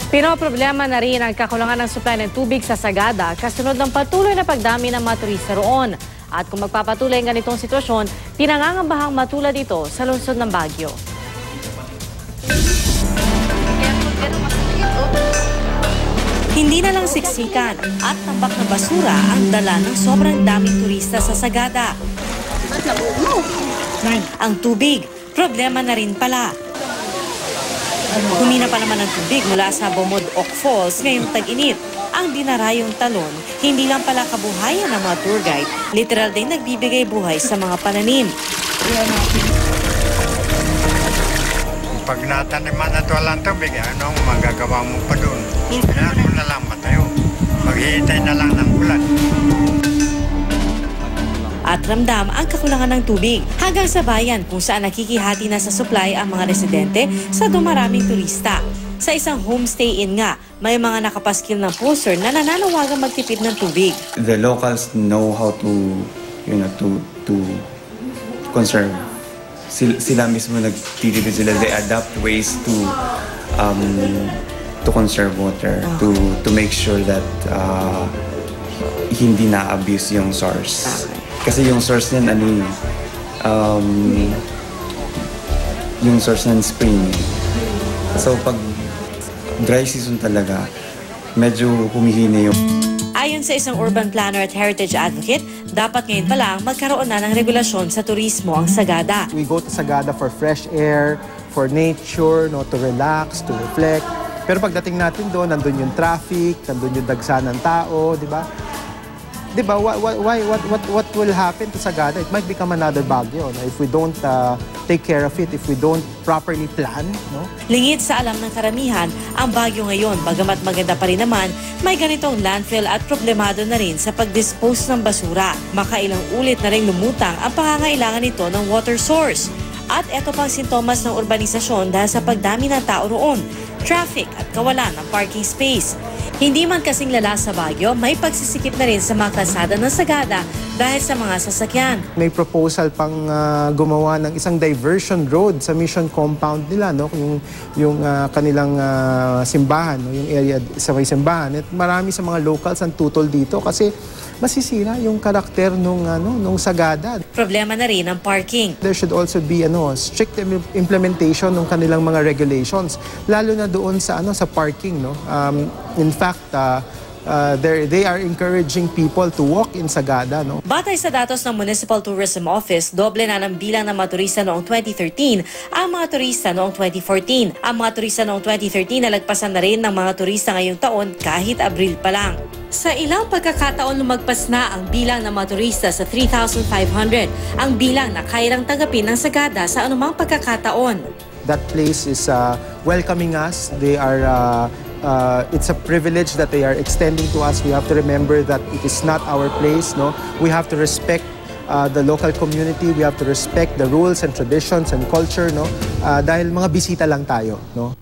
Pinoproblema na rin ang kakulangan ng supply ng tubig sa Sagada kasunod ng patuloy na pagdami ng mga turista roon. At kung magpapatuloy ang ganitong sitwasyon, pinangangambahang matulad ito sa lungsod ng Baguio. Hindi na lang siksikan at tambak na basura ang dala ng sobrang daming turista sa Sagada. Ang tubig, problema na rin pala. Humina pa naman ang tubig mula sa Bomod-Ok Falls ngayong tag-init. Ang dinarayong talon, hindi lang pala kabuhayan ng mga tour guide, literal din nagbibigay buhay sa mga pananim. Pag nataniman na ito walang tubig, anong magagawa mo pa doon? Kailangan mo na lang matayo. Maghihintay na lang ng ulan. At ramdam ang kakulangan ng tubig hanggang sa bayan kung saan nakikihati na sa supply ang mga residente sa dumaraming turista. Sa isang homestay inn nga, may mga nakapaskil ng poster na nananawagang magtipid ng tubig. The locals know how to, to conserve. Sila mismo nagtitipid sila. They adapt ways to conserve water, to make sure that hindi na-abuse yung source. Kasi yung source niyan, yung source ng spring. So pag dry season talaga, medyo humihina yung... Ayon sa isang urban planner at heritage advocate, dapat ngayon pa lang magkaroon na ng regulasyon sa turismo ang Sagada. We go to Sagada for fresh air, for nature, to relax, to reflect. Pero pagdating natin doon, nandun yung traffic, nandun yung dagsa ng tao, di ba? Diba, what will happen to Sagada? It might become another Baguio, no? If we don't take care of it, if we don't properly plan. No? Lingid sa alam ng karamihan, ang Baguio ngayon, bagamat maganda pa rin naman, may ganitong landfill at problemado na rin sa pag-dispose ng basura. Makailang ulit na rin lumutang ang pangangailangan nito ng water source. At eto pang sintomas ng urbanisasyon dahil sa pagdami ng tao roon, traffic at kawalan ng parking space. Hindi man kasing lala sa Baguio, may pagsisikip na rin sa mga kalsada ng Sagada dahil sa mga sasakyan. May proposal pang gumawa ng isang diversion road sa mission compound nila, no? Yung kanilang simbahan, no? Yung area sa may simbahan. At marami sa mga locals ang tutol dito kasi masisira yung karakter nung Sagada. Problema na rin ang parking. There should also be strict implementation ng kanilang mga regulations, lalo na doon sa sa parking, no. In fact, they are encouraging people to walk in Sagada, no. Batay sa datos ng Municipal Tourism Office, doble na ng bilang ng mga turista noong 2013 ang mga turista noong 2014. Ang mga turista noong 2013 nalagpasan na rin ng mga turista ngayong taon kahit Abril pa lang. Sa ilang pagkakataon lumagpas na ang bilang ng mga turista sa 3,500, ang bilang na kayang tanggapin ng Sagada sa anumang pagkakataon. That place is welcoming us. They are it's a privilege that they are extending to us. We have to remember that it is not our place, no. We have to respect the local community. We have to respect the rules and traditions and culture, no. Dahil mga bisita lang tayo, no.